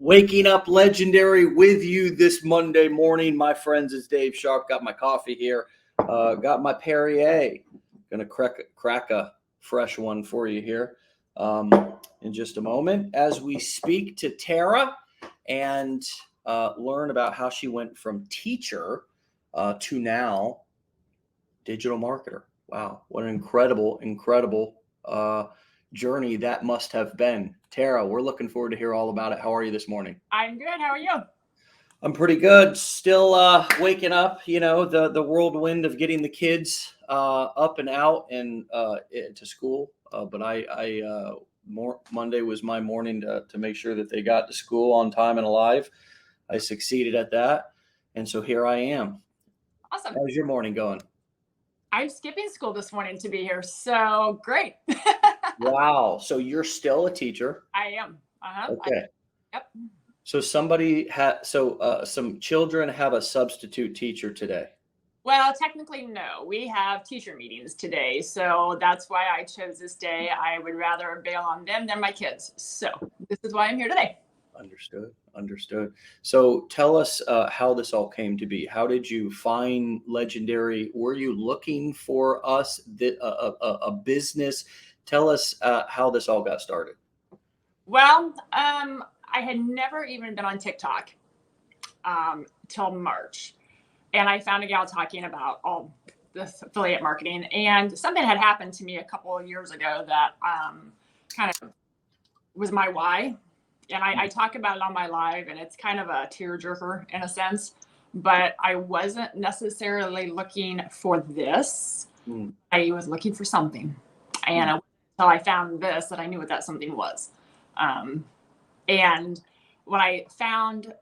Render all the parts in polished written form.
Waking up legendary with you this Monday morning, my friends. Is Dave Sharpe. Got my coffee here. Got my Perrier. Gonna crack a fresh one for you here in just a moment as we speak to Tara and learn about how she went from teacher to now digital marketer. Wow, what an incredible journey that must have been. Tara, we're looking forward to hear all about it. How are you this morning? I'm good. How are you? I'm pretty good. Still waking up, the whirlwind of getting the kids up and out and to school. But Monday was my morning to make sure that they got to school on time and alive. I succeeded at that. And so here I am. Awesome. How's your morning going? I'm skipping school this morning to be here. So great. Wow. So you're still a teacher? I am. Okay. Yep. So some children have a substitute teacher today. Well, technically, no. We have teacher meetings today. So that's why I chose this day. I would rather bail on them than my kids. So this is why I'm here today. Understood. So tell us how this all came to be. How did you find Legendary? Were you looking for a business? Tell us how this all got started. Well, I had never even been on TikTok till March. And I found a gal talking about all this affiliate marketing. And something had happened to me a couple of years ago that kind of was my why. And I talk about it on my live, and it's kind of a tearjerker in a sense. But I wasn't necessarily looking for this. I was looking for something. And until I found this, that I knew what that something was. And when I found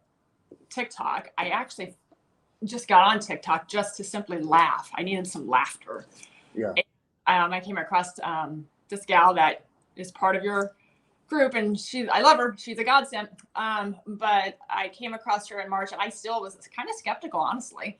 TikTok, I actually just got on TikTok just to simply laugh. I needed some laughter. Yeah. And, I came across this gal that is part of your group, and I love her. She's a godsend. But I came across her in March, and I still was kind of skeptical, honestly,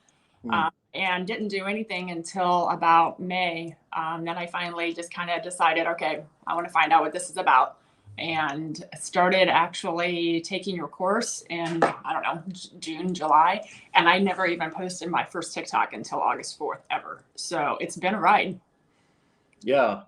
and didn't do anything until about May. Then I finally just kind of decided, okay, I want to find out what this is about. And started actually taking your course in, I don't know, June, July. And I never even posted my first TikTok until August 4th ever. So it's been a ride. Yeah.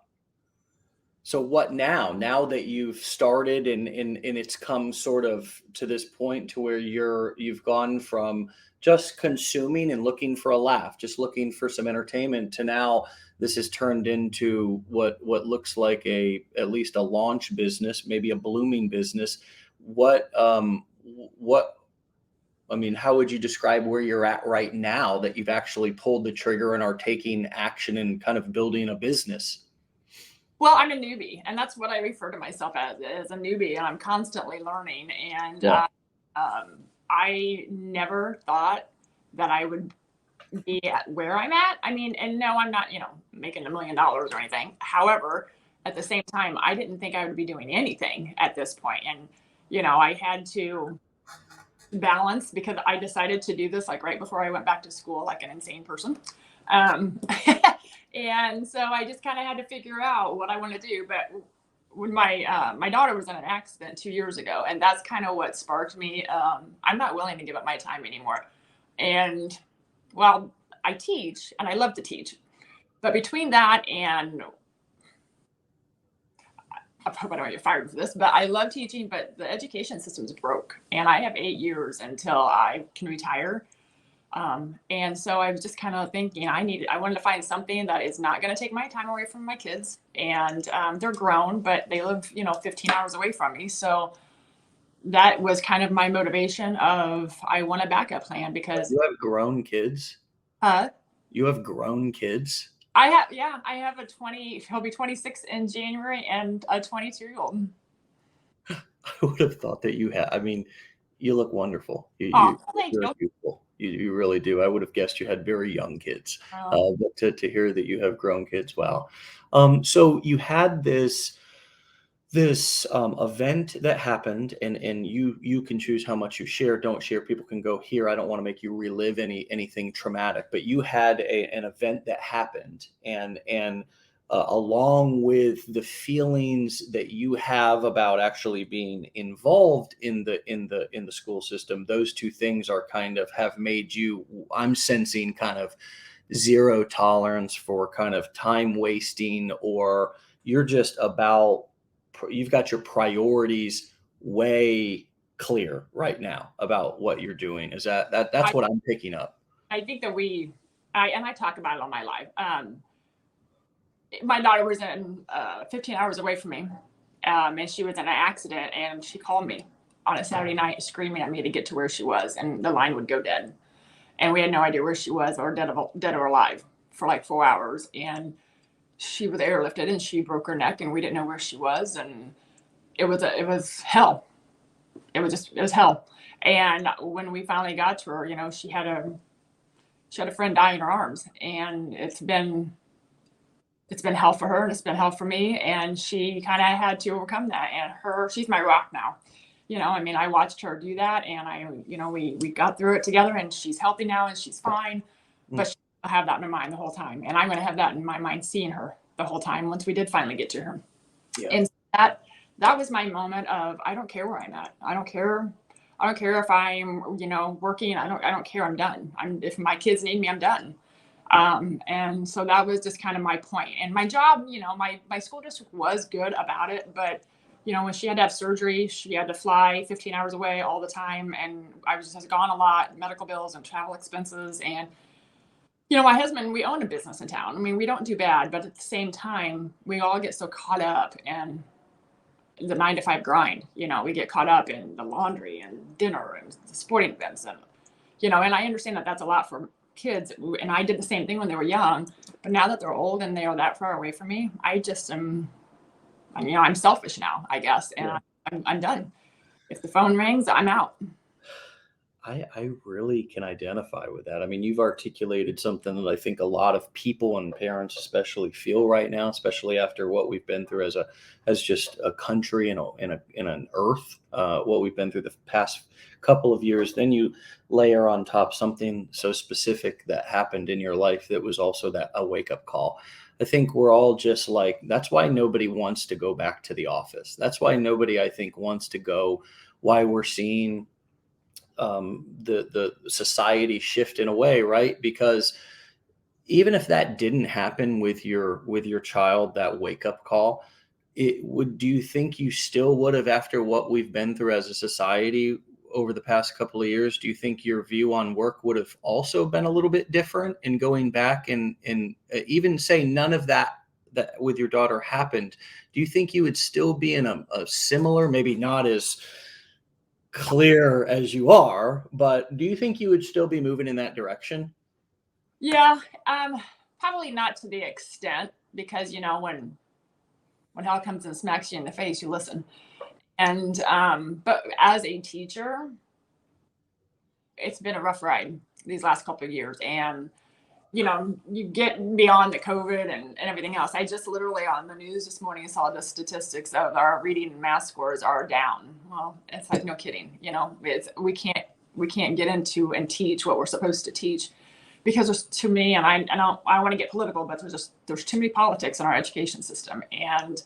So what now? Now that you've started and it's come sort of to this point to where you've gone from just consuming and looking for a laugh, just looking for some entertainment, to now this has turned into what looks like at least a launch business, maybe a blooming business. How would you describe where you're at right now that you've actually pulled the trigger and are taking action and kind of building a business? Well, I'm a newbie, and that's what I refer to myself as a newbie, and I'm constantly learning. And I never thought that I would be at where I'm at. I mean, and no, I'm not, making $1 million or anything. However, at the same time, I didn't think I would be doing anything at this point. And, I had to balance, because I decided to do this like right before I went back to school, like an insane person. And so I just kind of had to figure out what I want to do. But when my daughter was in an accident 2 years ago, and that's kind of what sparked me. I'm not willing to give up my time anymore. And well, I teach, and I love to teach. But between that and, I hope I don't get fired for this, but I love teaching, but the education system's broke. And I have 8 years until I can retire. And so I was just kind of thinking I wanted to find something that is not going to take my time away from my kids. And they're grown, but they live, 15 hours away from me. So that was kind of my motivation of, I want a backup plan, because you have grown kids. You have grown kids. I have he'll be 26 in January, and a 22-year-old. I would have thought that you had. I mean, you look wonderful. Thank you. Beautiful. You really do. I would have guessed you had very young kids. But to hear that you have grown kids, wow. So you had this event that happened, and you can choose how much you share, don't share. People can go here. I don't want to make you relive anything traumatic, but you had an event that happened, and along with the feelings that you have about actually being involved in the school system, those two things are kind of have made you, I'm sensing, kind of zero tolerance for kind of time wasting, or you're just about, you've got your priorities way clear right now about what you're doing. Is that's I, what I'm picking up? I think that I talk about it all my life. My daughter was in 15 hours away from me, and she was in an accident, and she called me on a Saturday night screaming at me to get to where she was, and the line would go dead. And we had no idea where she was, or dead or alive, for like 4 hours. And she was airlifted, and she broke her neck, and we didn't know where she was. And it was hell. It was hell. And when we finally got to her, she had a friend die in her arms, and it's been hell for her, and it's been hell for me. And she kind of had to overcome that. And she's my rock now. I watched her do that, and we got through it together, and she's healthy now, and she's fine. But she'll have that in her mind the whole time. And I'm going to have that in my mind, seeing her the whole time once we did finally get to her. Yeah. And that was my moment of, I don't care where I'm at. I don't care if I'm, working. I don't care. I'm done. If my kids need me, I'm done. And so that was just kind of my point. And my job, my school district was good about it, but when she had to have surgery, she had to fly 15 hours away all the time. And I was just gone a lot, medical bills and travel expenses. And, my husband, we own a business in town. I mean, we don't do bad, but at the same time, we all get so caught up in the 9 to 5 grind. We get caught up in the laundry and dinner and the sporting events. And, and I understand that that's a lot for kids. And I did the same thing when they were young, but now that they're old and they are that far away from me, I just am, I'm selfish now, I guess. And yeah. I'm done. If the phone rings, I'm out. I really can identify with that. I mean, you've articulated something that I think a lot of people and parents especially feel right now, especially after what we've been through as just a country and in an earth, what we've been through the past couple of years. Then you layer on top something so specific that happened in your life that was also a wake-up call. I think we're all just like, that's why nobody wants to go back to the office. That's why nobody, I think, wants to go, why we're seeing the society shift in a way, right? Because even if that didn't happen with your child, that wake-up call, do you think you still would have, after what we've been through as a society over the past couple of years, do you think your view on work would have also been a little bit different in going back and even say none of that with your daughter happened? Do you think you would still be in a similar, maybe not as clear as you are, but do you think you would still be moving in that direction? Yeah, probably not to the extent, because when hell comes and smacks you in the face, you listen. And but as a teacher, it's been a rough ride these last couple of years. And you get beyond the COVID and everything else. I just literally on the news this morning saw the statistics of our reading and math scores are down. Well, it's like, no kidding. We can't get into and teach what we're supposed to teach, because there's too many, and I don't want to get political, but there's too many politics in our education system. And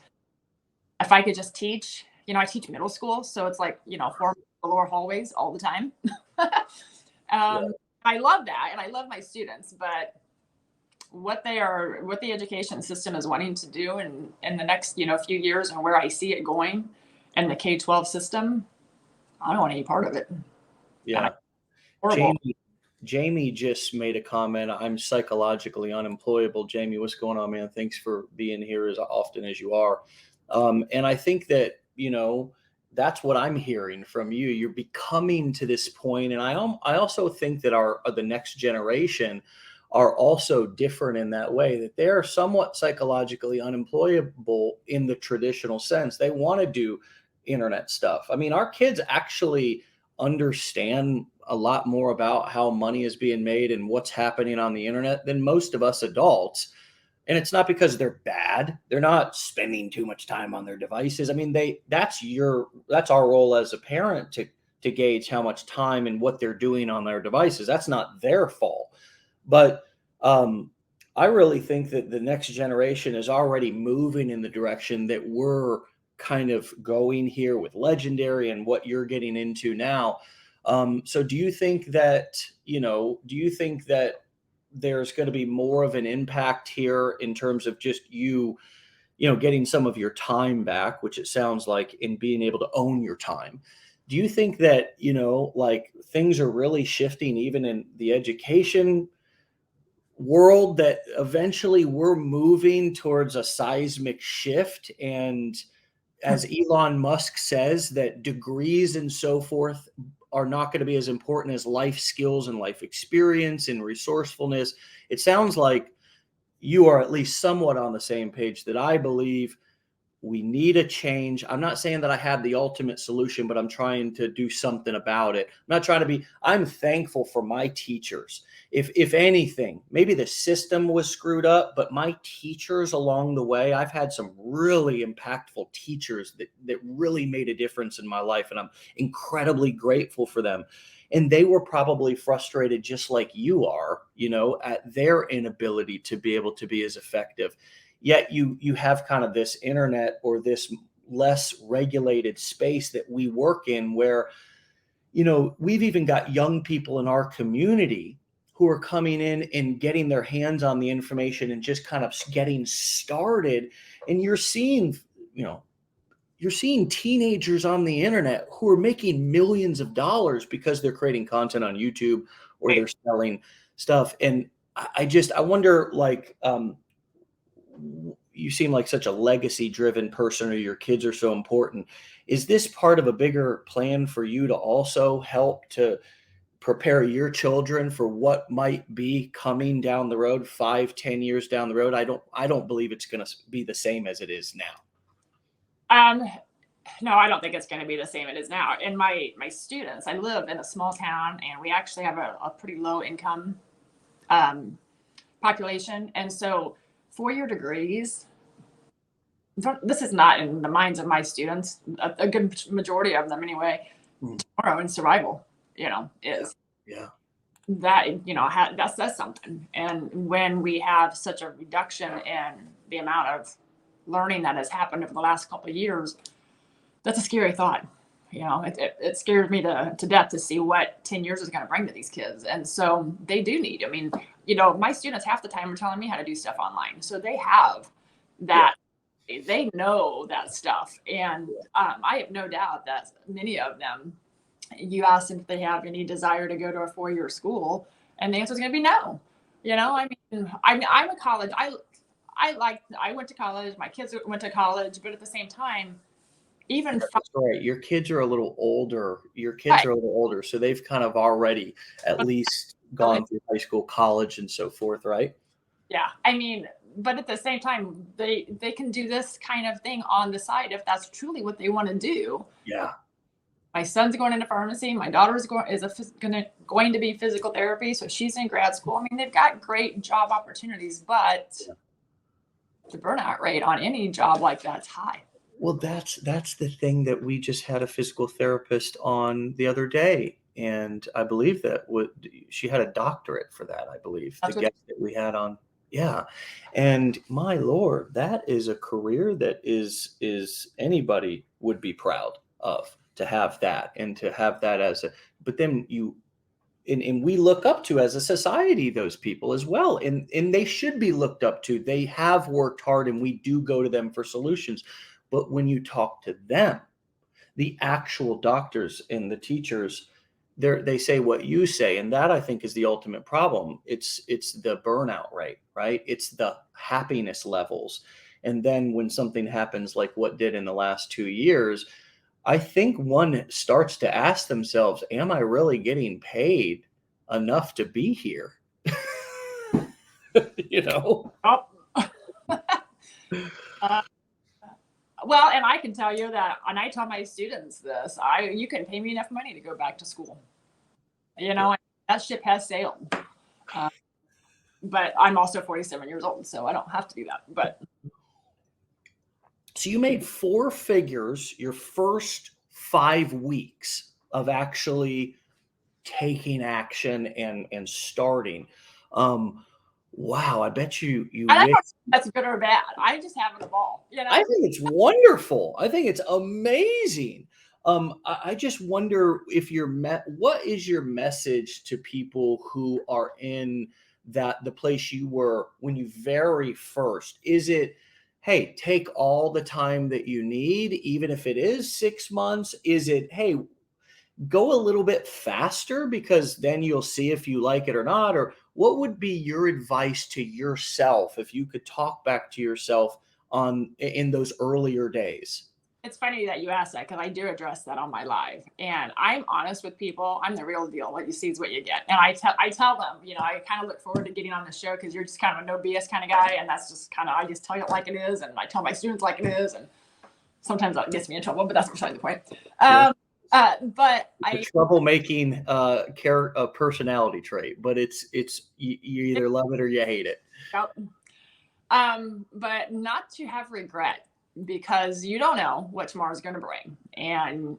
if I could just teach, I teach middle school, so it's like, 4 lower hallways all the time. Yeah. I love that, and I love my students, but what the education system is wanting to do in the next, few years, and where I see it going in the K-12 system, I don't want any part of it. Yeah. Jamie just made a comment. I'm psychologically unemployable. Jamie, what's going on, man? Thanks for being here as often as you are. And I think that, that's what I'm hearing from you. You're becoming to this point. And I also think that the next generation are also different in that way, that they're somewhat psychologically unemployable in the traditional sense. They want to do internet stuff. I mean, our kids actually understand a lot more about how money is being made and what's happening on the internet than most of us adults. And it's not because they're bad. They're not spending too much time on their devices. I mean, that's our role as a parent to gauge how much time and what they're doing on their devices. That's not their fault. But I really think that the next generation is already moving in the direction that we're kind of going here with Legendary and what you're getting into now. So do you think that, do you think that there's going to be more of an impact here in terms of just getting some of your time back, which it sounds like, in being able to own your time? Do you think that, like things are really shifting even in the education world, that eventually we're moving towards a seismic shift? And as Elon Musk says, that degrees and so forth are not going to be as important as life skills and life experience and resourcefulness. It sounds like you are at least somewhat on the same page, that I believe we need a change. I'm not saying that I have the ultimate solution, but I'm trying to do something about it. I'm thankful for my teachers. If anything, maybe the system was screwed up, but my teachers along the way, I've had some really impactful teachers that really made a difference in my life. And I'm incredibly grateful for them. And they were probably frustrated just like you are, at their inability to be able to be as effective. Yet you have kind of this internet, or this less regulated space that we work in, where we've even got young people in our community who are coming in and getting their hands on the information and just kind of getting started. And you're seeing teenagers on the internet who are making millions of dollars because they're creating content on YouTube, or they're selling stuff. And I wonder, like, you seem like such a legacy driven person, or your kids are so important. Is this part of a bigger plan for you to also help to prepare your children for what might be coming down the road, 5-10 years down the road? I don't believe it's going to be the same as it is now. No, I don't think it's going to be the same it is now. And my students, I live in a small town, and we actually have a pretty low income population. And so 4-year degrees, this is not in the minds of my students, a good majority of them anyway. Tomorrow in survival, is that, that's something. And when we have such a reduction in the amount of learning that has happened over the last couple of years, that's a scary thought. It scares me to death to see what 10 years is going to bring to these kids. And so they do need, my students half the time are telling me how to do stuff online. So they have that, they know that stuff. And I have no doubt that many of them, you ask them if they have any desire to go to a 4-year school, and the answer is going to be no. I'm a college. I went to college. My kids went to college, but at the same time, even right, your kids are a little older. Are a little older, so they've kind of already at least gone through high school, college, and so forth, right? Yeah, but at the same time, they can do this kind of thing on the side if that's truly what they want to do. Yeah. My son's going into pharmacy. My daughter is going to be physical therapy, so she's in grad school. They've got great job opportunities, but the burnout rate on any job like that's high. Well, that's the thing that we just had a physical therapist on the other day, and I believe that she had a doctorate for that. I believe the guest that we had on. Yeah. And my Lord, that is a career that is anybody would be proud of, to have that, and to have that but then and we look up to as a society those people as well. And they should be looked up to. They have worked hard, and we do go to them for solutions. But when you talk to them, the actual doctors and the teachers, they say what you say. And that, I think, is the ultimate problem. It's the burnout rate, right? It's the happiness levels. And then when something happens like what did in the last 2 years, I think one starts to ask themselves, am I really getting paid enough to be here? Well, and I can tell you that, and I tell my students this, you can pay me enough money to go back to school. That ship has sailed. But I'm also 47 years old, so I don't have to do that. But so you made 4 figures your first 5 weeks of actually taking action and starting. Wow, I bet you I don't wish. know if that's good or bad. I just having a ball, you know. I think it's wonderful. I think it's amazing. I just wonder if what is your message to people who are in the place you were when you very first? Is it, hey, take all the time that you need, even if it is 6 months? Is it, hey, go a little bit faster because then you'll see if you like it or not? Or what would be your advice to yourself if you could talk back to yourself on in those earlier days? It's funny that you asked that because I do address that on my live, and I'm honest with people. I'm the real deal. What you see is what you get, and I tell them, you know, I kind of look forward to getting on the show because you're just kind of a no BS kind of guy, and that's just kind of I just tell you it like it is, and I tell my students like it is, and sometimes that gets me in trouble, but that's beside the point. Yeah. But The troublemaking personality trait, but you either love it or you hate it. But not to have regret because you don't know what tomorrow's going to bring. And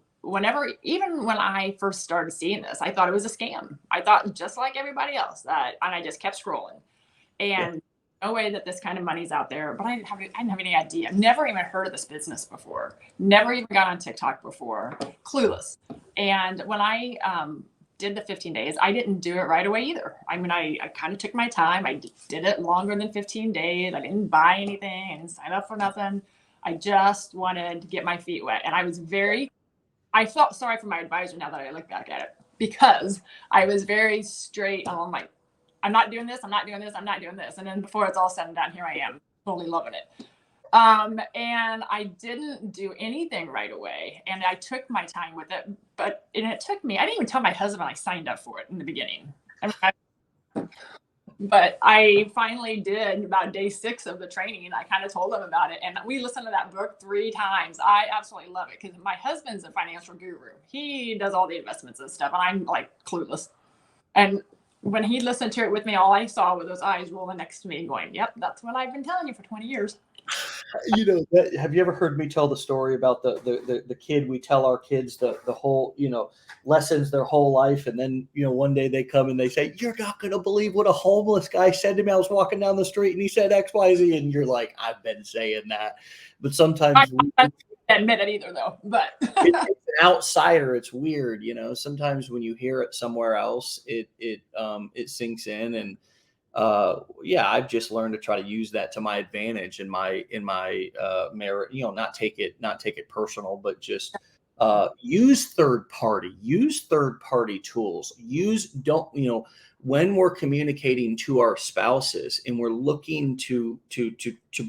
even when I first started seeing this, I thought it was a scam. I thought just like everybody else and I just kept scrolling. And no way that this kind of money's out there, but I didn't have any idea. I've never even heard of this business before. Never even got on TikTok before. Clueless. And when I did the 15 days, I didn't do it right away either. I mean, I kind of took my time. I did it longer than 15 days. I didn't buy anything. I didn't sign up for nothing. I just wanted to get my feet wet. And I felt sorry for my advisor now that I look back at it because I was very straight on like, I'm not doing this. I'm not doing this. I'm not doing this. And then before it's all said and done, here I am totally loving it. And I didn't do anything right away. And I took my time with it, and it took me, I didn't even tell my husband I signed up for it in the beginning. But I finally did about day 6 of the training. I kind of told him about it. And we listened to that book 3 times. I absolutely love it because my husband's a financial guru. He does all the investments and stuff. And I'm like clueless. And when he listened to it with me, all I saw were those eyes rolling next to me going, yep, that's what I've been telling you for 20 years. You know, have you ever heard me tell the story about the kid? We tell our kids the whole, lessons their whole life. And then, one day they come and they say, you're not going to believe what a homeless guy said to me. I was walking down the street and he said X, Y, Z. And you're like, I've been saying that. But sometimes I don't admit it either though, but it's an outsider. It's weird. Sometimes when you hear it somewhere else, it sinks in. And I've just learned to try to use that to my advantage in my merit, not take it personal, but just use third party tools. When we're communicating to our spouses and we're looking to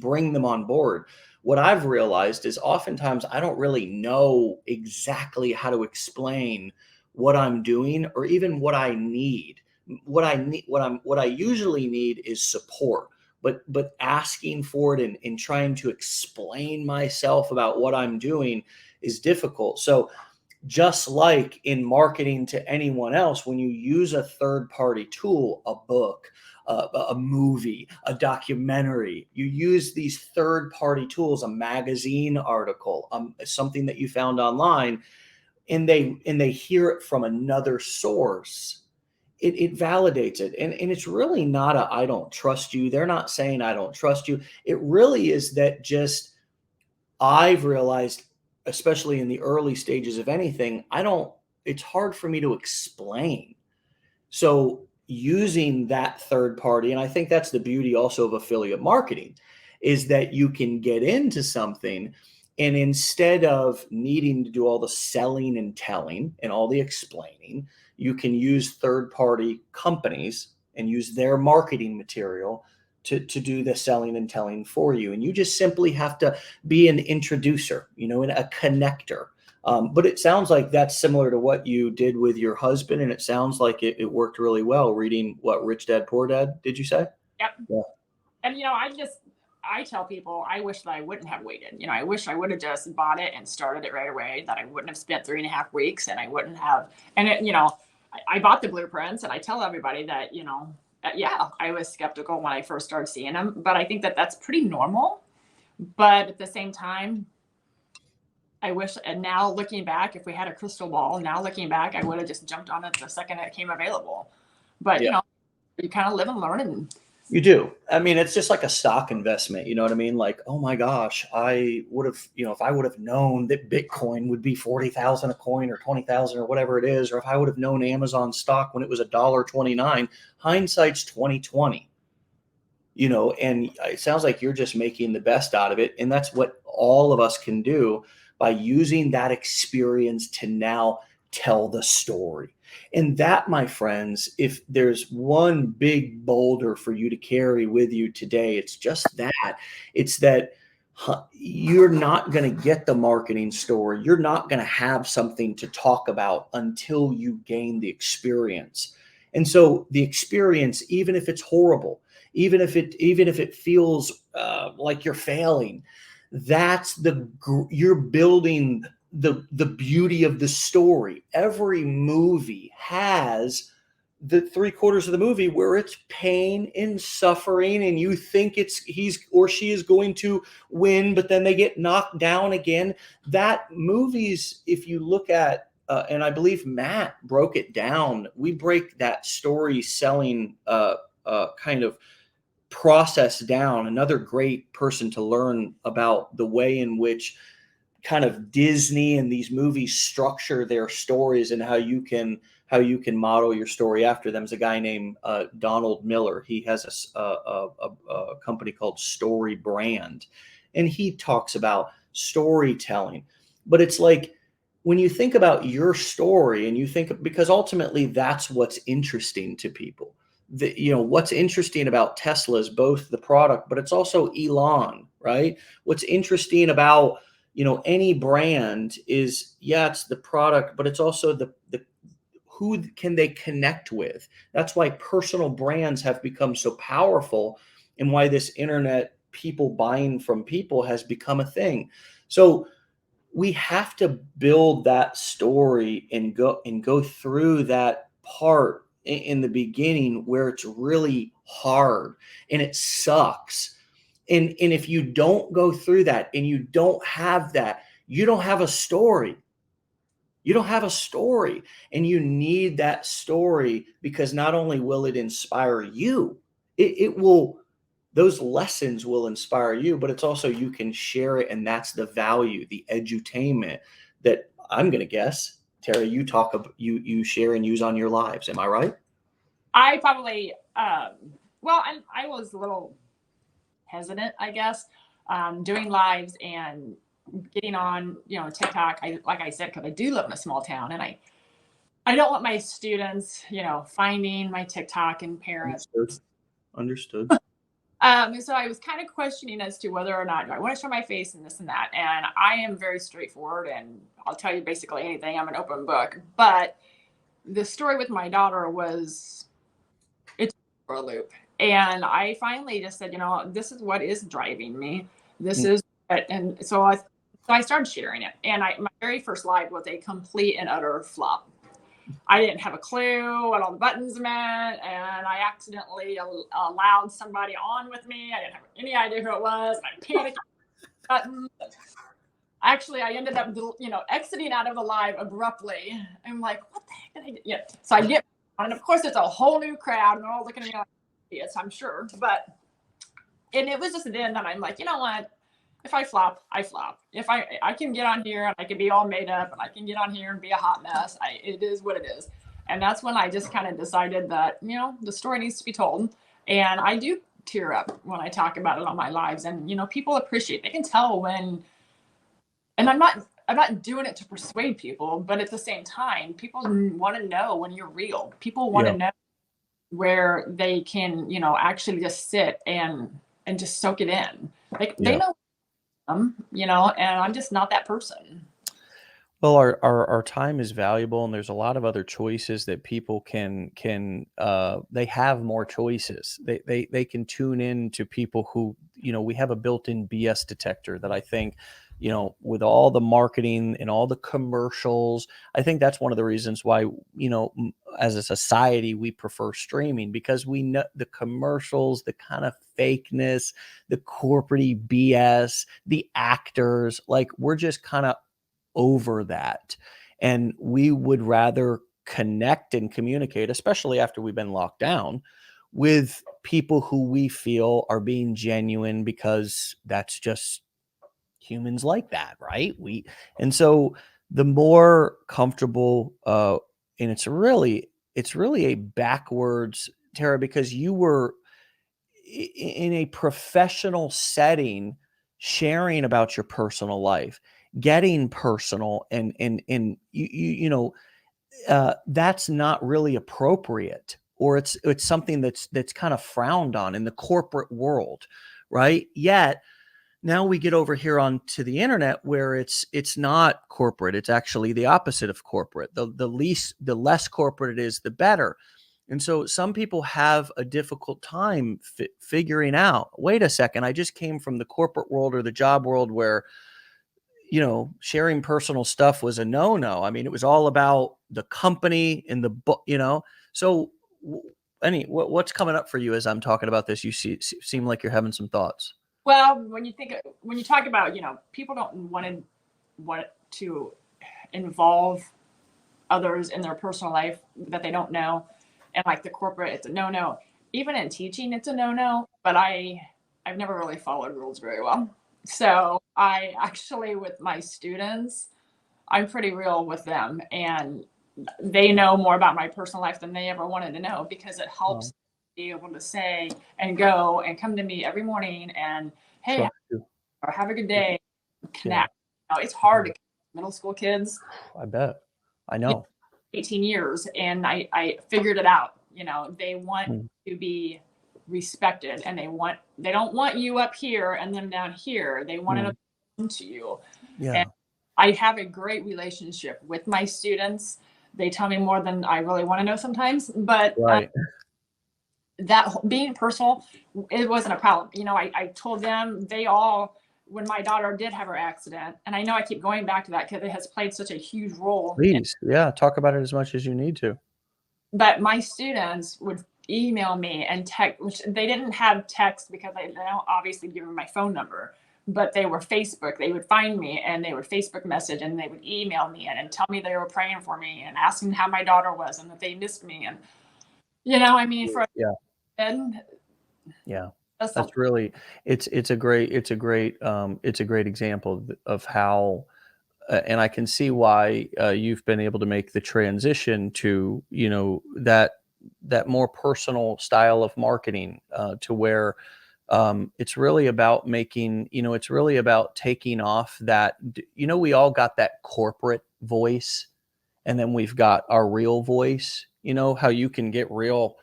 bring them on board, what I've realized is oftentimes I don't really know exactly how to explain what I'm doing or even what I need. What I usually need is support, but asking for it and trying to explain myself about what I'm doing is difficult. So just like in marketing to anyone else, when you use a third party tool, a book, a movie, a documentary, you use these third party tools, a magazine article, something that you found online, and they hear it from another source. It validates it. And it's really not I don't trust you. They're not saying I don't trust you. It really is that just I've realized, especially in the early stages of anything, it's hard for me to explain. So using that third party, and I think that's the beauty also of affiliate marketing, is that you can get into something and instead of needing to do all the selling and telling and all the explaining, you can use third party companies and use their marketing material to do the selling and telling for you. And you just simply have to be an introducer, and a connector. But it sounds like that's similar to what you did with your husband. And it sounds like it worked really well reading what Rich Dad, Poor Dad, did you say? Yep. Yeah. And, I tell people, I wish that I wouldn't have waited. I wish I would have just bought it and started it right away, that I wouldn't have spent 3.5 weeks and I wouldn't have, and I bought the blueprints and I tell everybody that, I was skeptical when I first started seeing them, but I think that that's pretty normal. But at the same time, I wish, and now looking back, if we had a crystal ball, I would have just jumped on it the second it came available. But, you kind of live and learn. And You do. I mean, it's just like a stock investment. You know what I mean? Like, oh my gosh, I would have, if I would have known that Bitcoin would be 40,000 a coin or 20,000 or whatever it is, or if I would have known Amazon stock when it was $1.29, hindsight's 2020. And it sounds like you're just making the best out of it. And that's what all of us can do by using that experience to now tell the story. And that, my friends, if there's one big boulder for you to carry with you today, it's just that. It's that you're not going to get the marketing story. You're not going to have something to talk about until you gain the experience. And so the experience, even if it's horrible, even if it feels like you're failing, you're building the beauty of the story. Every movie has the 3/4 of the movie where it's pain and suffering, and you think he's or she is going to win, but then they get knocked down again. That movies, if you look at, and I believe Matt broke it down, we break that story selling kind of process down. Another great person to learn about the way in which kind of Disney and these movies structure their stories and how you can model your story after them is a guy named Donald Miller. He has a company called Story Brand, and he talks about storytelling. But it's like when you think about your story and you think, because ultimately that's what's interesting to people. What's interesting about Tesla is both the product, but it's also Elon, right? What's interesting about any brand is, it's the product, but it's also the who can they connect with. That's why personal brands have become so powerful, and why this internet people buying from people has become a thing. So we have to build that story and go through that part in the beginning where it's really hard and it sucks. And if you don't go through that and you don't have that, you don't have a story. You don't have a story, and you need that story, because not only will it inspire you, it will, those lessons will inspire you, but it's also, you can share it. And that's the value, the edutainment that I'm going to guess, Terry, you share and use on your lives. Am I right? I probably, I was a little hesitant, I guess, doing lives and getting on, TikTok. Like I said, because I do live in a small town, and I don't want my students, finding my TikTok and parents. Understood. So I was kind of questioning as to whether or not, do I want to show my face and this and that. And I am very straightforward, and I'll tell you basically anything. I'm an open book. But the story with my daughter was, it's for a loop. And I finally just said, this is what is driving me. This is it. And so I started sharing it. And my very first live was a complete and utter flop. I didn't have a clue what all the buttons meant, and I accidentally allowed somebody on with me. I didn't have any idea who it was, and I panicked. Buttons. Actually, I ended up, exiting out of the live abruptly. I'm like, what the heck did I do? Yeah. So I get on, and of course, it's a whole new crowd, and they're all looking at me like, yes, I'm sure. And it was just then that I'm like, you know what? If I flop, I flop. If I can get on here and I can be all made up, and I can get on here and be a hot mess, it is what it is. And that's when I just kind of decided that, the story needs to be told. And I do tear up when I talk about it on my lives. And, people appreciate, they can tell when, and I'm not doing it to persuade people, but at the same time, people want to know when you're real. People want to know where they can, actually just sit and just soak it in. Like they know, and I'm just not that person. Well, our time is valuable, and there's a lot of other choices that people can they have more choices. They can tune in to people who, we have a built-in BS detector that I think, with all the marketing and all the commercials, I think that's one of the reasons why, as a society, we prefer streaming, because we know the commercials, the kind of fakeness, the corporate BS, the actors, like we're just kind of over that. And we would rather connect and communicate, especially after we've been locked down. with people who we feel are being genuine, because that's just humans like that, right? And so the more comfortable, and it's really a backwards, Tara, because you were in a professional setting, sharing about your personal life, getting personal, and that's not really appropriate, or it's something that's kind of frowned on in the corporate world, right? Yet now we get over here onto the internet where it's not corporate. It's actually the opposite of corporate. The less corporate it is, the better. And so some people have a difficult time figuring out, wait a second, I just came from the corporate world or the job world where, sharing personal stuff was a no-no. I mean, it was all about the company and the book, So what's coming up for you as I'm talking about this? You seem like you're having some thoughts. Well, when you talk about, people don't want to involve others in their personal life that they don't know. And like the corporate, it's a no-no. Even in teaching, it's a no-no, but I've never really followed rules very well. So I actually, with my students, I'm pretty real with them, and they know more about my personal life than they ever wanted to know, because it helps be able to say and go and come to me every morning and, hey, or have a good day, connect. It's hard to connect with middle school kids. I bet. I know. 18 years, and I figured it out. They want to be respected, and they don't want you up here and them down here. They want to listen to you. Yeah. And I have a great relationship with my students. They tell me more than I really want to know sometimes, but that being personal, it wasn't a problem. I told them, when my daughter did have her accident, and I know I keep going back to that because it has played such a huge role. Please, talk about it as much as you need to. But my students would email me and text, which they didn't have text because I don't obviously give them my phone number, but they were Facebook. They would find me and they would Facebook message, and they would email me and tell me they were praying for me and asking how my daughter was and that they missed me. And, that's really, it's a great example of how, and I can see why you've been able to make the transition to, that more personal style of marketing, to where it's really about making, it's really about taking off that, we all got that corporate voice, and then we've got our real voice, how you can get real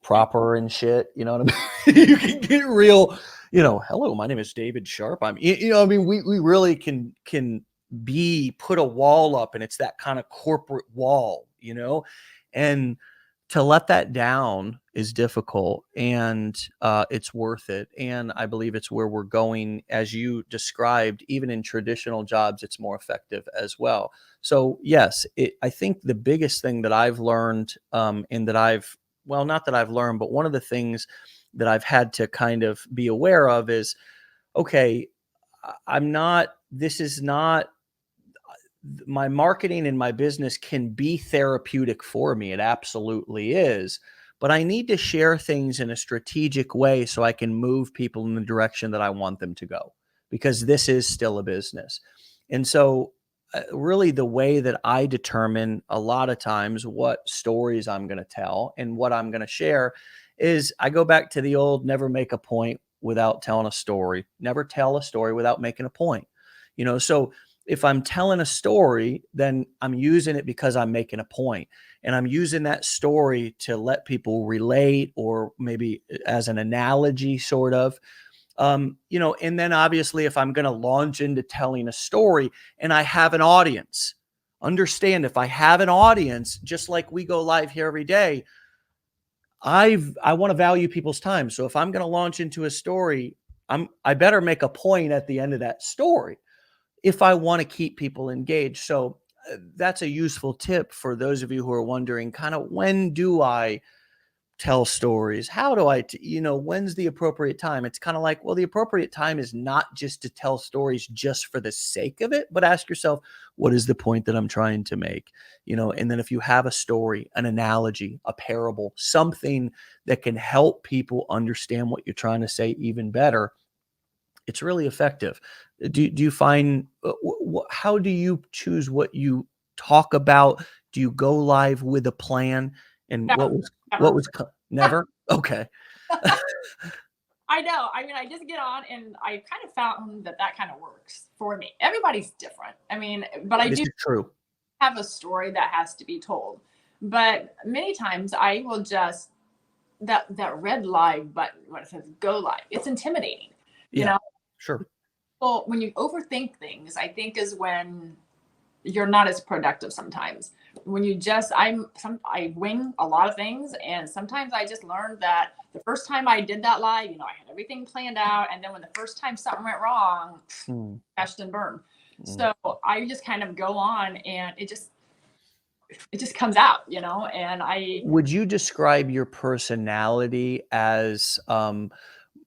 proper and shit, you know what I mean? You can get real, hello, my name is David Sharpe. We really can put a wall up, and it's that kind of corporate wall, and to let that down is difficult, and it's worth it. And I believe it's where we're going, as you described. Even in traditional jobs, it's more effective as well. So yes, I think the biggest thing that I've learned, and that not that I've learned, but one of the things that I've had to kind of be aware of is, okay, this is not, my marketing and my business can be therapeutic for me. It absolutely is. But I need to share things in a strategic way so I can move people in the direction that I want them to go, because this is still a business. And so really the way that I determine a lot of times what stories I'm going to tell and what I'm going to share is, I go back to the old, never make a point without telling a story. Never tell a story without making a point. So if I'm telling a story, then I'm using it because I'm making a point, and I'm using that story to let people relate, or maybe as an analogy, sort of, and then obviously if I'm going to launch into telling a story and I have an audience, understand, if I have an audience, just like we go live here every day, I want to value people's time. So if I'm going to launch into a story, I better make a point at the end of that story if I want to keep people engaged. So that's a useful tip for those of you who are wondering, kind of, when do I tell stories? How do I, when's the appropriate time? It's kind of like, well, the appropriate time is not just to tell stories just for the sake of it, but ask yourself, what is the point that I'm trying to make? And then if you have a story, an analogy, a parable, something that can help people understand what you're trying to say even better, it's really effective. Do you find, how do you choose what you talk about? Do you go live with a plan? And Never, what never. was never? Okay. I know. I mean, I just get on, and I kind of found that kind of works for me. Everybody's different. I mean, but I This do is true. have a story that has to be told. But many times I will just that red live button when it says go live. It's intimidating. You Yeah, know, sure. well, when you overthink things, I think is when you're not as productive sometimes. When you just I wing a lot of things, and sometimes I just learned that the first time I did that live, I had everything planned out, and then when the first time something went wrong, crashed and burned. So I just kind of go on, and it just comes out, and I Would you describe your personality as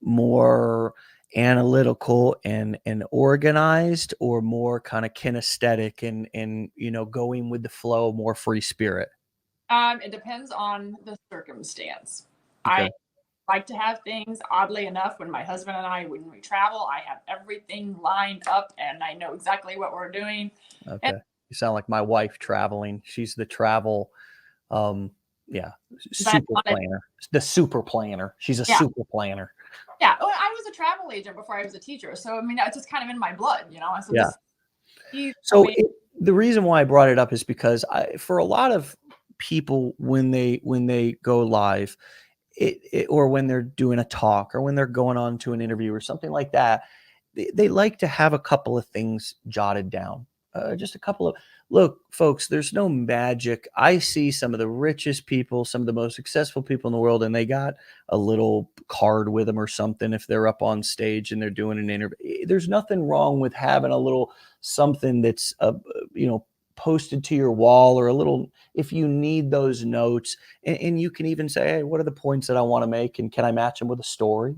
more analytical and organized, or more kind of kinesthetic and going with the flow, more free spirit? it depends on the circumstance. Okay. I like to have things, oddly enough, when my husband and I, when we travel, I have everything lined up and I know exactly what we're doing. And Okay. You sound like my wife traveling. She's the travel, um, yeah, but super planner. The super planner. She's a yeah, super planner. yeah. Well, I was a travel agent before I was a teacher. So, I mean, it's just kind of in my blood, So Yeah. I So mean, the reason why I brought it up is because for a lot of people, when they go live, or when they're doing a talk, or when they're going on to an interview or something like that, they like to have a couple of things jotted down. Just a couple of, look, folks, there's no magic. I see some of the richest people, some of the most successful people in the world, and they got a little card with them or something if they're up on stage and they're doing an interview. There's nothing wrong with having a little something that's posted to your wall, or a little, if you need those notes. And you can even say, hey, what are the points that I want to make, and can I match them with a story,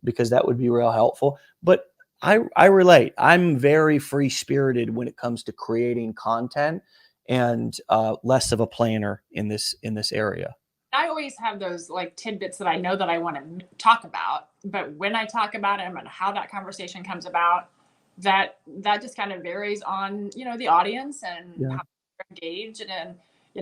because that would be real helpful. But I relate. I'm very free spirited when it comes to creating content, and less of a planner in this area. I always have those like tidbits that I know that I want to talk about, but when I talk about them and how that conversation comes about, that just kind of varies on, the audience and Yeah. how they're engaged. And,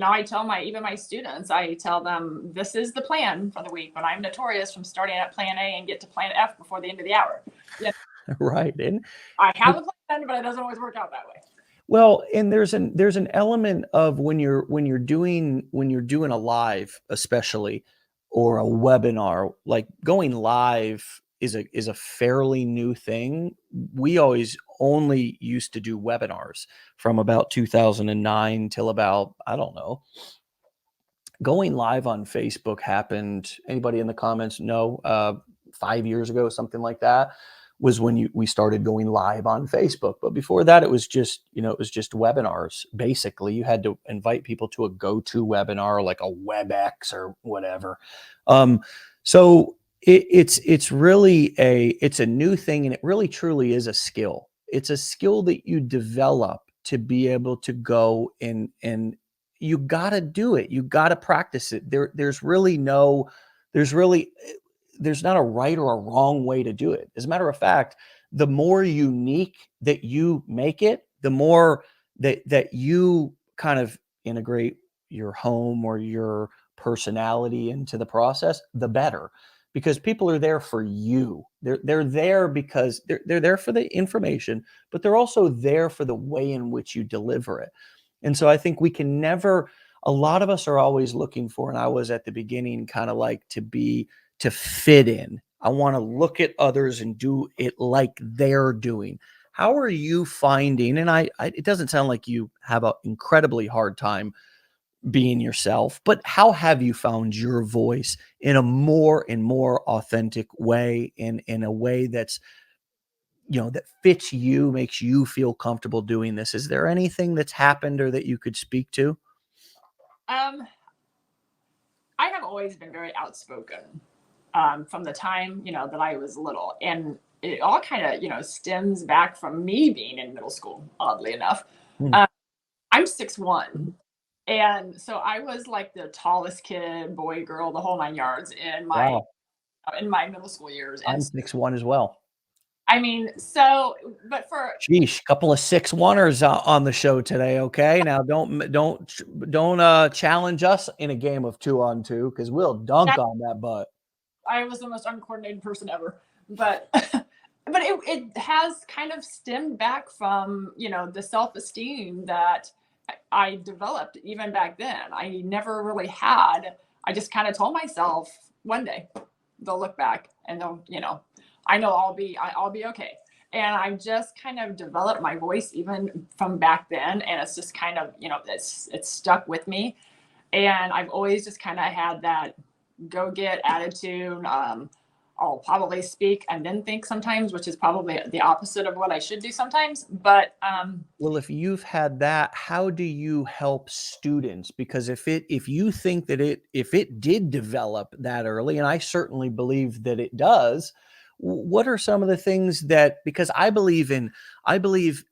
I tell even my students, I tell them, this is the plan for the week, but I'm notorious from starting at plan A and get to plan F before the end of the hour. Yeah. Right. And I have a plan, but it doesn't always work out that way. well, and there's an element of when you're doing a live, especially, or a webinar, like going live is a fairly new thing. We always only used to do webinars from about 2009 till about, I don't know. Going live on Facebook happened. Anybody in the comments know? 5 years ago, something like that, was when we started going live on Facebook. But before that, it was just webinars. Basically, you had to invite people to a go-to webinar, like a WebEx or whatever. So it's really it's a new thing, and it really truly is a skill. It's a skill that you develop to be able to go and you got to do it. You got to practice it. There's not a right or a wrong way to do it. As a matter of fact, the more unique that you make it, the more that you kind of integrate your home or your personality into the process, the better. Because people are there for you. They're there because they're there for the information, but they're also there for the way in which you deliver it. And so I think we can never, a lot of us are always looking for, and I was at the beginning kind of like to fit in. I want to look at others and do it like they're doing. How are you finding, and it doesn't sound like you have an incredibly hard time being yourself, but how have you found your voice in a more and more authentic way, in a way that's, that fits you, makes you feel comfortable doing this? Is there anything that's happened or that you could speak to? Um, I have always been very outspoken from the time, that I was little. And it all kind of, stems back from me being in middle school, oddly enough. Hmm. I'm 6'1". And so I was like the tallest kid, boy, girl, the whole nine yards Wow. in my middle school years. I'm And 6'1" as well. I mean, so, but for Sheesh, couple of 6'1"ers on the show today. Okay, now don't challenge us in a game of 2-on-2 because we'll dunk that, on that butt. I was the most uncoordinated person ever. But but it has kind of stemmed back from, the self-esteem that I developed even back then. I never really had. I just kind of told myself one day they'll look back and they'll, I know I'll be okay. And I've just kind of developed my voice even from back then, and it's just kind of, it's stuck with me. And I've always just kind of had that go get attitude. I'll probably speak and then think sometimes, which is probably the opposite of what I should do sometimes. But Well, if you've had that, how do you help students? Because if you think that if it did develop that early, and I certainly believe that it does, what are some of the things that, because I believe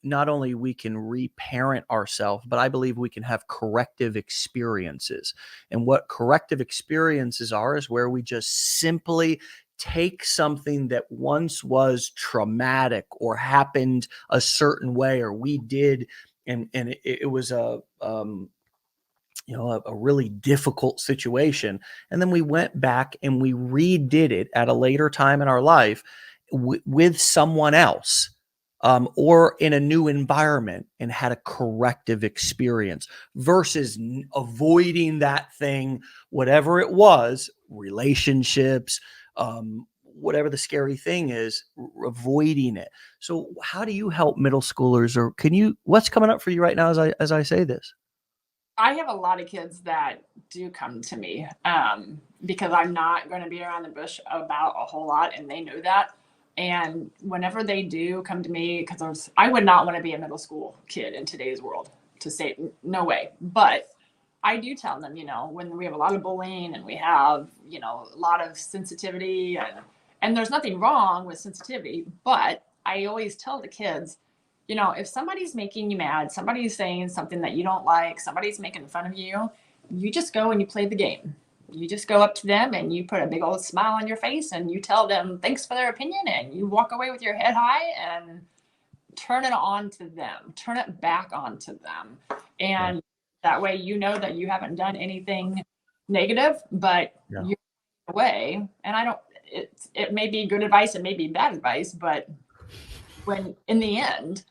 not only we can reparent ourselves, but I believe we can have corrective experiences. And what corrective experiences are is where we just simply take something that once was traumatic or happened a certain way, or we did, and it was a really difficult situation, and then we went back and we redid it at a later time in our life with someone else, or in a new environment, and had a corrective experience versus avoiding that thing, whatever it was, relationships, whatever the scary thing is, avoiding it. So how do you help middle schoolers, or what's coming up for you right now as I say this? I have a lot of kids that do come to me because I'm not going to be around the bush about a whole lot, and they know that. And whenever they do come to me, because I would not want to be a middle school kid in today's world, to say no way. But I do tell them, when we have a lot of bullying and we have, a lot of sensitivity, and there's nothing wrong with sensitivity, but I always tell the kids, if somebody's making you mad, somebody's saying something that you don't like, somebody's making fun of you, you just go and you play the game. You just go up to them and you put a big old smile on your face and you tell them thanks for their opinion, and you walk away with your head high and turn it on to them, turn it back onto them. And that way, that you haven't done anything negative, but you're away. And it may be good advice, it may be bad advice, but when in the end,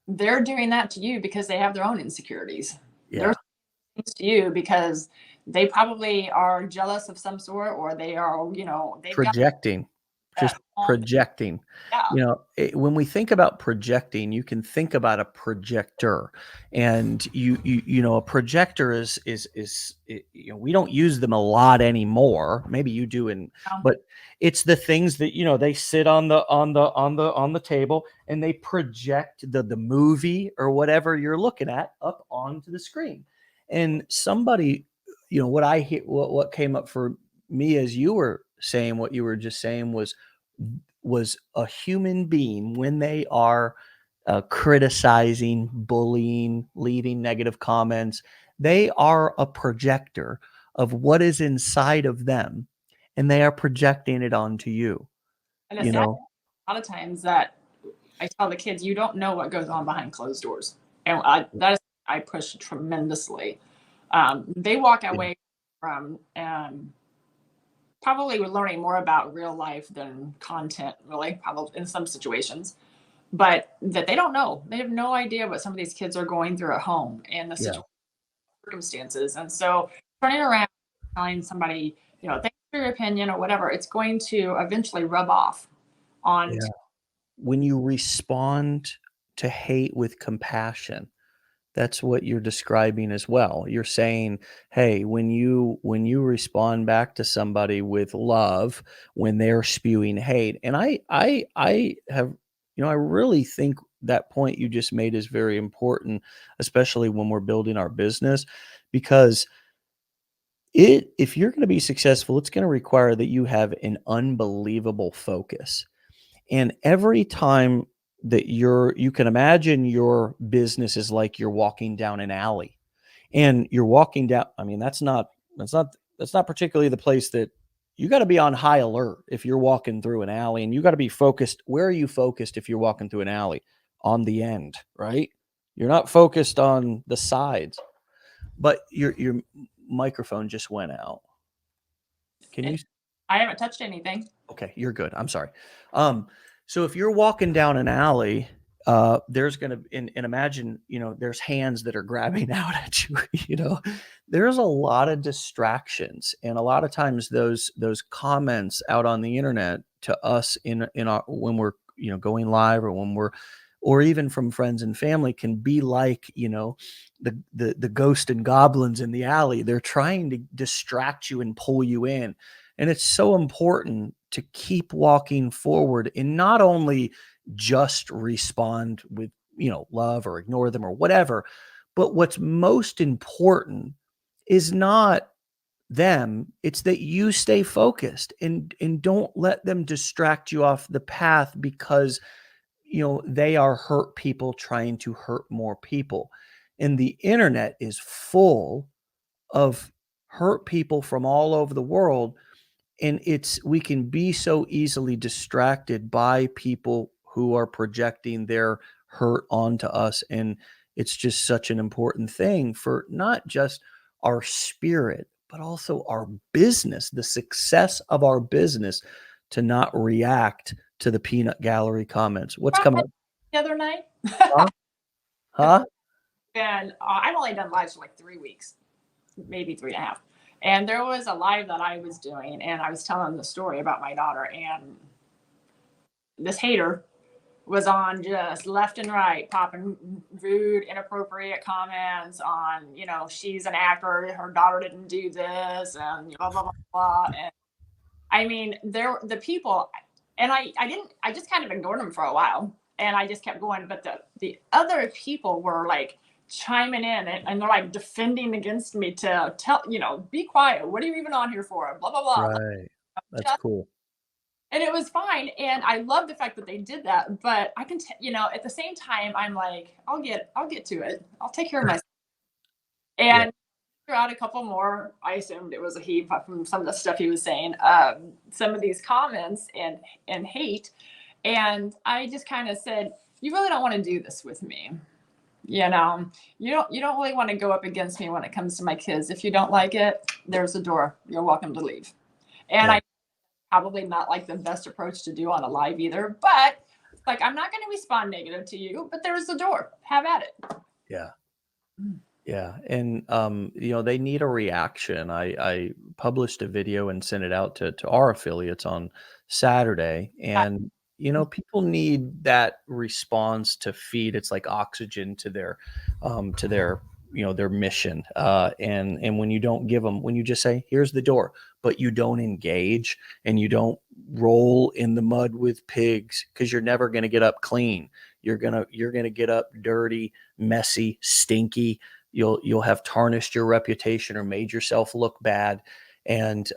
they're doing that to you because they have their own insecurities. Yeah. They're saying things to you because they probably are jealous of some sort, or they are, they've Projecting. Just projecting. Yeah. When we think about projecting, you can think about a projector, and a projector is we don't use them a lot anymore. Maybe you do, but it's the things that they sit on the table and they project the movie or whatever you're looking at up onto the screen. And somebody, what came up for me as you were saying what you were just saying was a human being when they are criticizing, bullying, leaving negative comments. They are a projector of what is inside of them, and they are projecting it onto you. And it's sad, a lot of times that I tell the kids, you don't know what goes on behind closed doors. And I push tremendously. They walk away from probably we're learning more about real life than content, really, probably in some situations, but that they don't know. They have no idea what some of these kids are going through at home and the circumstances. And so turning around, telling somebody, thanks for your opinion or whatever, it's going to eventually rub off on. When you respond to hate with compassion, that's what you're describing as well. You're saying, hey, when you respond back to somebody with love, when they're spewing hate, and I have, I really think that point you just made is very important, especially when we're building our business, because if you're going to be successful, it's going to require that you have an unbelievable focus. And every time that you can imagine your business is like you're walking down an alley and you're walking down. I mean, that's not particularly the place that you got to be on high alert if you're walking through an alley, and you got to be focused. Where are you focused if you're walking through an alley? On the end, right? You're not focused on the sides. But your microphone just went out. Can you? I haven't touched anything. Okay, you're good. I'm sorry. So if you're walking down an alley, there's gonna and imagine, there's hands that are grabbing out at you. There's a lot of distractions, and a lot of times those comments out on the internet to us in our when we're going live, or when we're or even from friends and family, can be like the ghost and goblins in the alley. They're trying to distract you and pull you in. And it's so important to keep walking forward and not only just respond with, love, or ignore them or whatever, but what's most important is not them. It's that you stay focused and don't let them distract you off the path, because they are hurt people trying to hurt more people. And the internet is full of hurt people from all over the world. And we can be so easily distracted by people who are projecting their hurt onto us. And it's just such an important thing for not just our spirit, but also our business, the success of our business, to not react to the peanut gallery comments. What's coming up? The other night? Huh? And I've only done lives for like 3 weeks, maybe 3.5. And there was a live that I was doing, and I was telling the story about my daughter, and this hater was on just left and right, popping rude, inappropriate comments on, she's an actor, her daughter didn't do this, and blah, blah, blah, blah. And I mean, the people, and I just kind of ignored them for a while, and I just kept going. But the other people were like chiming in, and they're like defending against me to tell, be quiet. What are you even on here for? Blah, blah, blah. Right. That's cool. And it was fine. And I love the fact that they did that. But I can, at the same time, I'm like, I'll get to it. I'll take care of myself. And out a couple more. I assumed it was a he from some of the stuff he was saying, some of these comments and hate. And I just kind of said, you really don't want to do this with me. You don't really want to go up against me when it comes to my kids. If you don't like it, there's a door. You're welcome to leave. And I probably not like the best approach to do on a live either, but like, I'm not going to respond negative to you, but there's the door. Have at it. Yeah. Yeah. And, they need a reaction. I published a video and sent it out to our affiliates on Saturday. And, people need that response to feed. It's like oxygen to their mission. And when you don't give them, when you just say, here's the door, but you don't engage and you don't roll in the mud with pigs, because you're never going to get up clean. You're going to get up dirty, messy, stinky. You'll have tarnished your reputation or made yourself look bad. And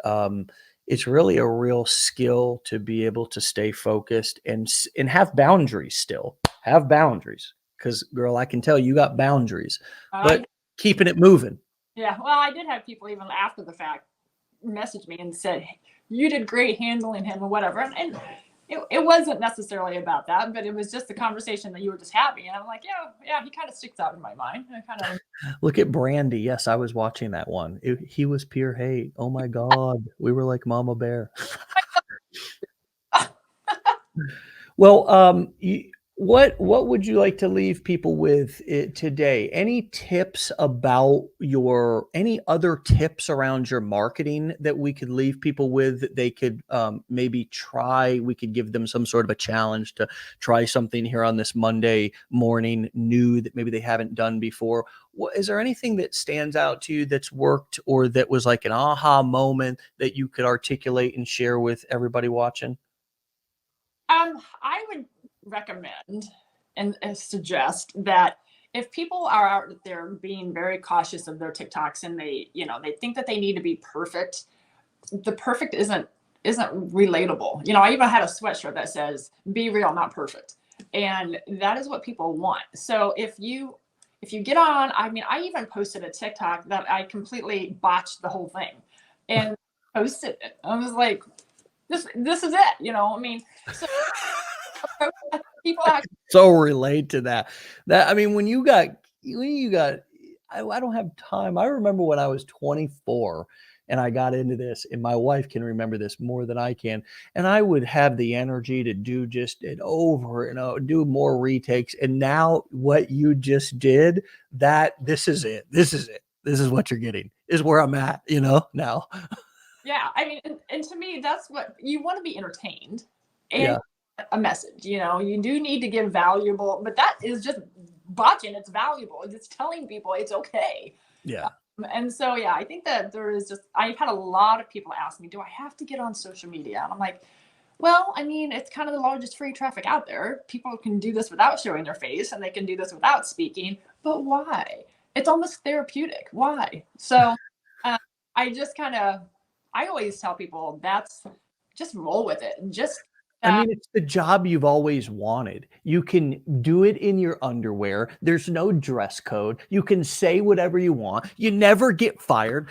it's really a real skill to be able to stay focused and have boundaries. Still have boundaries, because girl, I can tell you got boundaries, but keeping it moving. Yeah. Well, I did have people even after the fact message me and said, hey, you did great handling him or whatever. And it wasn't necessarily about that, but it was just the conversation that you were just having. And I'm like, yeah, he kind of sticks out in my mind. I kind of look at Brandy. Yes, I was watching that one. He was pure hate. Oh my God. We were like Mama Bear. Well, what would you like to leave people with today? Any tips about any other tips around your marketing that we could leave people with that they could maybe try? We could give them some sort of a challenge to try something here on this Monday morning new that maybe they haven't done before. Is there anything that stands out to you that's worked, or that was like an aha moment that you could articulate and share with everybody watching? I would recommend and suggest that if people are out there being very cautious of their TikToks and they think that they need to be perfect, the perfect isn't relatable. I even had a sweatshirt that says "Be real, not perfect," and that is what people want. So if you get on, I even posted a TikTok that I completely botched the whole thing, and posted it. I was like, this is it. So people actually So relate to that. When you got, I don't have time. I remember when I was 24 and I got into this, and my wife can remember this more than I can. And I would have the energy to do just it over and do more retakes. And now what you just did, this is it. This is it. This is what you're getting, is where I'm at, now. Yeah, and to me, that's what you want to be entertained, and Yeah. a message. You do need to give valuable, but that is just botching. It's valuable. It's telling people it's okay. Yeah. And so, yeah, I think that I've had a lot of people ask me, do I have to get on social media? And I'm like, well, it's kind of the largest free traffic out there. People can do this without showing their face, and they can do this without speaking. But why? It's almost therapeutic. Why? So I just I always tell people just roll with it. It's the job you've always wanted. You can do it in your underwear. There's no dress code. You can say whatever you want. You never get fired.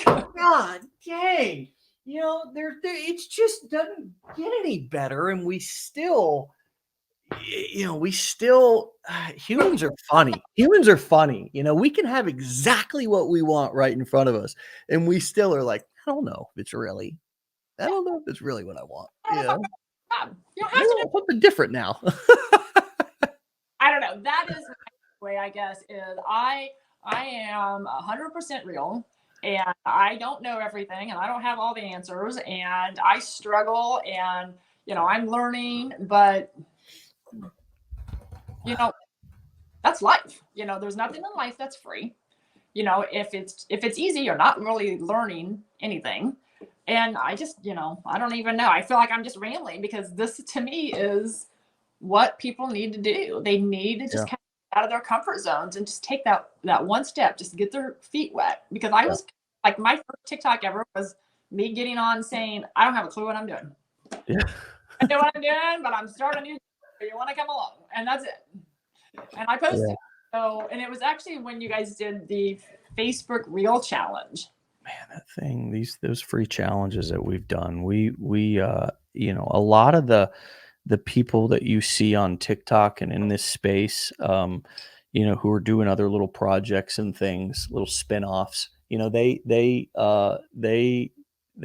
God dang. It just doesn't get any better. And we still, humans are funny. Humans are funny. We can have exactly what we want right in front of us. And we still are like, I don't know if it's really what I want. Yeah. You have to do something different now. I don't know. That is my way, I guess, is I am 100% real, and I don't know everything, and I don't have all the answers, and I struggle, and I'm learning, but that's life. There's nothing in life that's free. If it's easy, you're not really learning anything. And I just, I don't even know. I feel like I'm just rambling, because this to me is what people need to do. They need to just kind of get out of their comfort zones and just take that one step, just get their feet wet. Because I was like, my first TikTok ever was me getting on saying, I don't have a clue what I'm doing. Yeah. I know what I'm doing, but I'm starting new. You want to come along? And that's it. And I posted. Yeah. So, and it was actually when you guys did the Facebook Reel Challenge. Man, that thing, those free challenges that we've done, we a lot of the people that you see on TikTok and in this space, who are doing other little projects and things, little spin-offs, they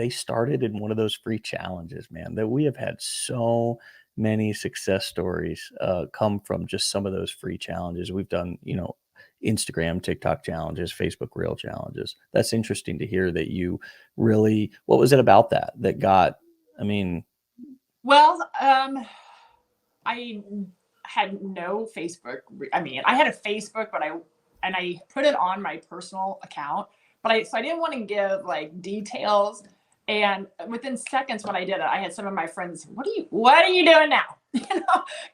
started in one of those free challenges, man. That we have had so many success stories come from just some of those free challenges. We've done, Instagram, TikTok challenges, Facebook Reel challenges. That's interesting to hear that you really, what was it about that got, Well, I had no Facebook. I had a Facebook, but I put it on my personal account, but I didn't want to give like details. And within seconds when I did it, I had some of my friends, what are you doing now?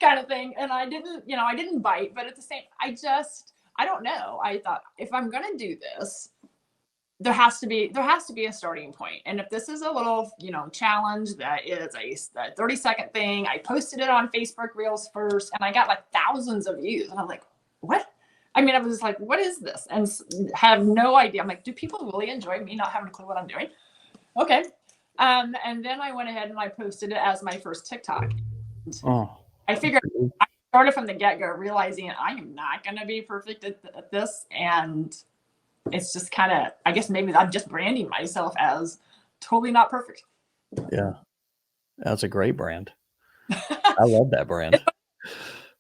Kind of thing. And I didn't bite, but at the same, I don't know. I thought, if I'm going to do this, there has to be a starting point. And if this is a little, challenge that is a 30-second thing, I posted it on Facebook Reels first, and I got like thousands of views. And I'm like, what? I was like, what is this? And have no idea. I'm like, do people really enjoy me not having a clue what I'm doing? Okay. And then I went ahead and I posted it as my first TikTok. I figured I started from the get-go realizing I am not going to be perfect at this. And it's just kind of, I guess maybe I'm just branding myself as totally not perfect. Yeah. That's a great brand. I love that brand.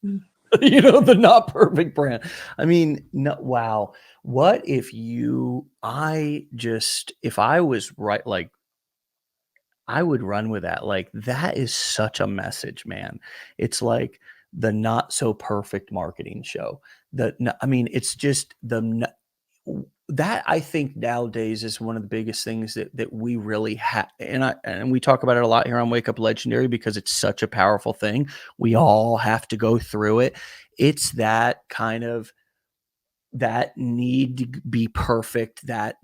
The not perfect brand. No, wow. What if if I was right, like, I would run with that. Like, that is such a message, man. It's like the not so perfect marketing show. It's just that I think nowadays is one of the biggest things that we really have, and we talk about it a lot here on Wake Up Legendary because it's such a powerful thing. We all have to go through it. It's that kind of that need to be perfect, that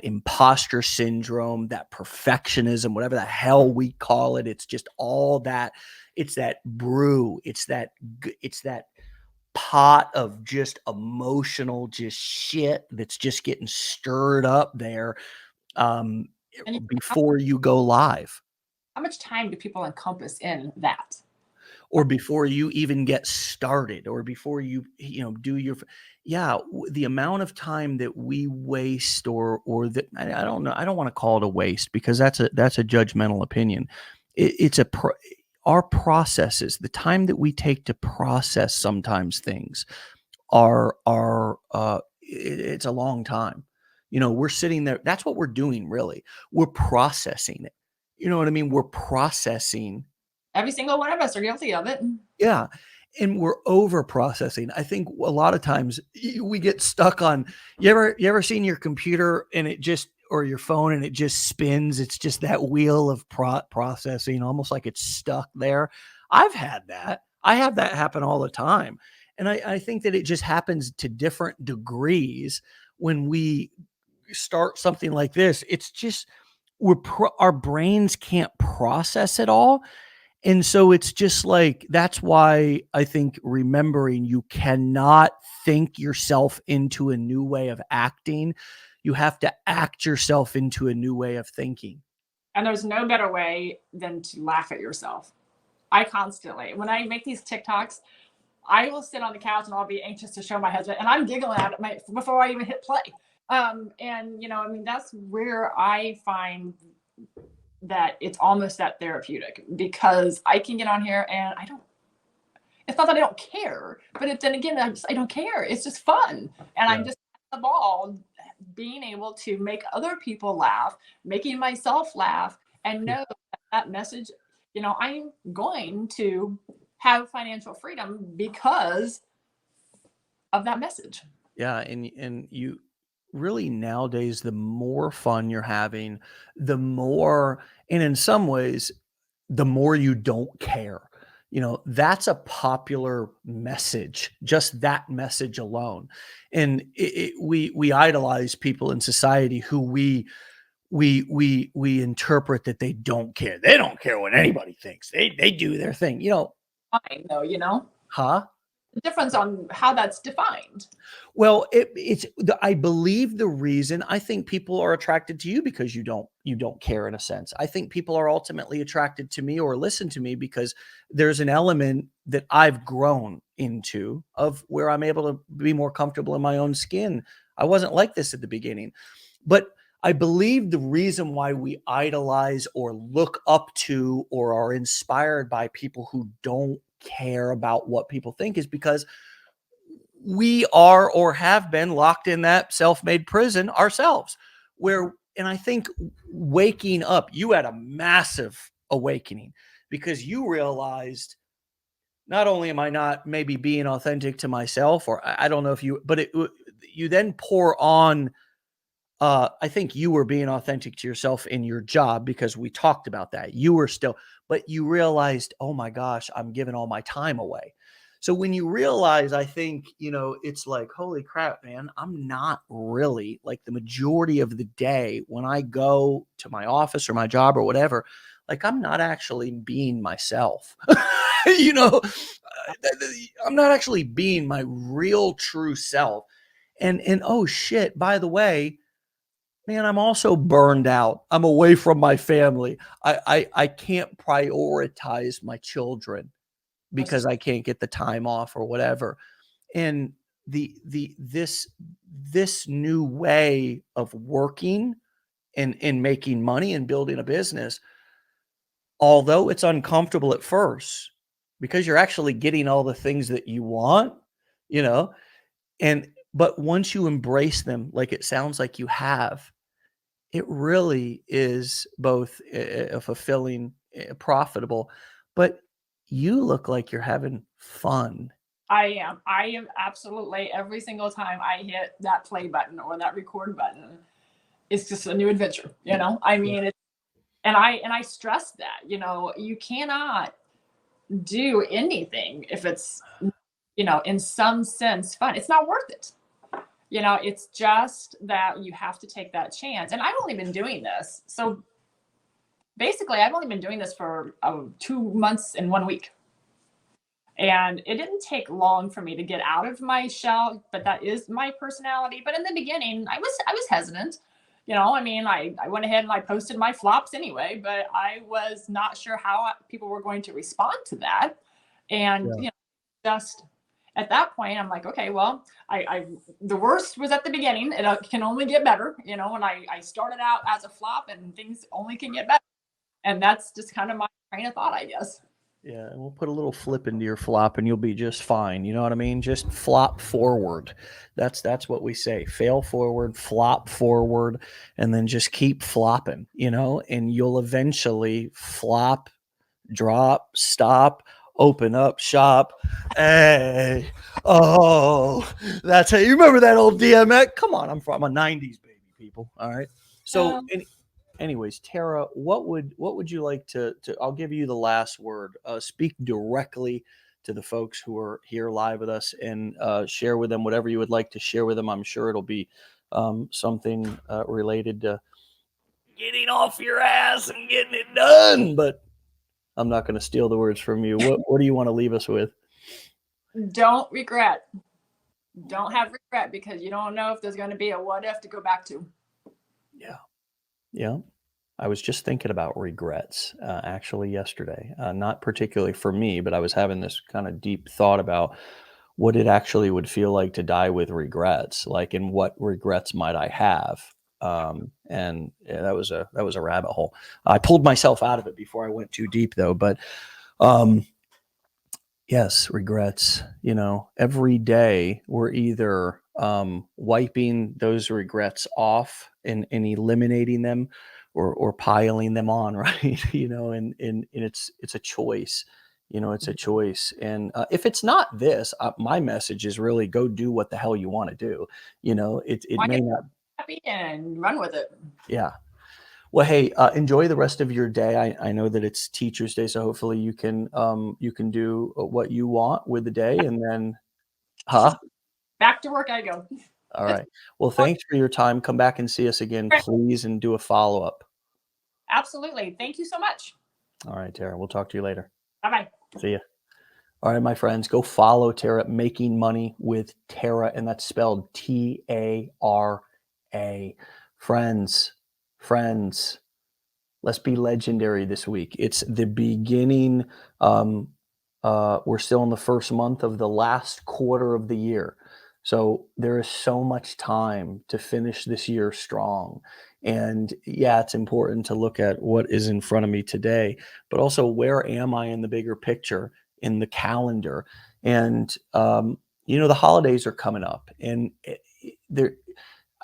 imposter syndrome, that perfectionism, whatever the hell we call it. It's just all that. It's that brew. It's that pot of just emotional just shit that's just getting stirred up there um, And before you go live how much time do people encompass in that? or before you even get started or before you do your the amount of time that we waste or that I don't know, I don't want to call it a waste because that's a judgmental opinion. It's our processes, the time that we take to process sometimes things it's a long time. We're sitting there. That's what we're doing, really. We're processing it. You know what I mean? We're processing. Every single one of us are guilty of it. Yeah. And we're over processing. I think a lot of times we get stuck on, you ever seen your computer and it just, or your phone and it just spins. It's just that wheel of processing, almost like it's stuck there. I've had that. I have that happen all the time. And I think that it just happens to different degrees when we start something like this. It's just, our brains can't process it all. And so it's just like, that's why I think remembering you cannot think yourself into a new way of acting. You have to act yourself into a new way of thinking. And there's no better way than to laugh at yourself. I constantly, when I make these TikToks, I will sit on the couch and I'll be anxious to show my husband, and I'm giggling at it before I even hit play. And that's where I find that it's almost that therapeutic because I can get on here and it's not that I don't care, but then again, I don't care. It's just fun. And I'm just the ball being able to make other people laugh, making myself laugh, and know that message, I'm going to have financial freedom because of that message. Yeah. And you really nowadays, the more fun you're having, the more, and in some ways, the more you don't care. That's a popular message, just that message alone. And we idolize people in society who we interpret that they don't care. They don't care what anybody thinks. They do their thing, Fine, though, huh? the difference on how that's defined. Well, I believe the reason I think people are attracted to you because you don't care in a sense. I think people are ultimately attracted to me or listen to me because there's an element that I've grown into of where I'm able to be more comfortable in my own skin. I wasn't like this at the beginning, but I believe the reason why we idolize or look up to or are inspired by people who don't care about what people think is because we are or have been locked in that self-made prison ourselves and I think waking up, you had a massive awakening because you realized not only am I not maybe being authentic to myself, or I don't know if you then pour on, I think you were being authentic to yourself in your job because we talked about that. You were still, but you realized, oh my gosh, I'm giving all my time away. So when you realize, I think, it's like, holy crap, man, I'm not really like the majority of the day when I go to my office or my job or whatever, like I'm not actually being myself. I'm not actually being my real true self. And oh shit, by the way, man, I'm also burned out. I'm away from my family. I can't prioritize my children because I can't get the time off or whatever. And this new way of working and making money and building a business, although it's uncomfortable at first, because you're actually getting all the things that you want, but once you embrace them, like it sounds like you have, it really is both fulfilling, profitable, but you look like you're having fun I am absolutely, every single time I hit that play button or that record button, it's just a new adventure, you know? I mean, and I stress that, you know, you cannot do anything if it's, you know, in some sense fun. It's not worth it. You know, it's just that you have to take that chance. And I've only been doing this. So basically, I've only been doing this for 2 months and 1 week. And it didn't take long for me to get out of my shell, but that is my personality. But in the beginning, I was hesitant. You know, I mean, I went ahead and I posted my flops anyway, but I was not sure how people were going to respond to that. And, you know, just at that point, I'm like, okay, well, the worst was at the beginning. It can only get better, you know, and I started out as a flop and things only can get better. And that's just kind of my train of thought, I guess. Yeah, and we'll put a little flip into your flop and you'll be just fine. You know what I mean? Just flop forward. That's what we say. Fail forward, flop forward, and then just keep flopping, you know, and you'll eventually flop, drop, stop, open up shop. Hey, oh, that's how you remember that old DMX. Come on, I'm a 90s baby, people. All right. So anyways, Tara, what would you like to I'll give you the last word. Speak directly to the folks who are here live with us and share with them whatever you would like to share with them. I'm sure it'll be something related to getting off your ass and getting it done, but I'm not going to steal the words from you. What do you want to leave us with? Don't regret. Don't have regret, because you don't know if there's going to be a what if to go back to. Yeah. Yeah. I was just thinking about regrets actually yesterday. Not particularly for me, but I was having this kind of deep thought about what it actually would feel like to die with regrets, like, and what regrets might I have? And yeah, that was a rabbit hole. I pulled myself out of it before I went too deep though, but yes, regrets, you know, every day we're either wiping those regrets off and eliminating them, or piling them on, right? You know, and it's a choice. You know, it's a choice. And if it's not this, my message is really go do what the hell you want to do. You know, it may not. Happy and run with it. Yeah. Well, hey, enjoy the rest of your day. I know that it's Teachers Day, so hopefully you can do what you want with the day, and then, back to work I go. All right. Well, thanks for your time. Come back and see us again, please, and do a follow-up. Absolutely. Thank you so much. All right, Tara. We'll talk to you later. Bye-bye. See ya. All right, my friends, go follow Tara, Making Money with Tara, and that's spelled Tara. Friends, let's be legendary this week. It's the beginning. We're still in the first month of the last quarter of the year. So there is so much time to finish this year strong. And yeah, it's important to look at what is in front of me today, but also where am I in the bigger picture, in the calendar? And, you know, the holidays are coming up, and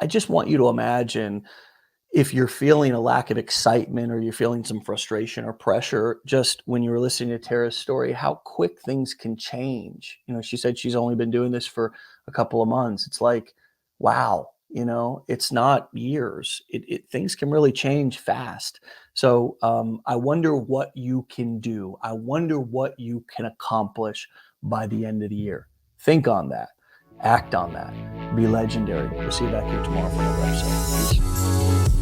I just want you to imagine, if you're feeling a lack of excitement or you're feeling some frustration or pressure, just when you were listening to Tara's story, how quick things can change. You know, she said she's only been doing this for a couple of months. It's like, wow, you know, it's not years. Things can really change fast. So I wonder what you can do. I wonder what you can accomplish by the end of the year. Think on that. Act on that. Be legendary. We'll see you back here tomorrow for another episode. Peace.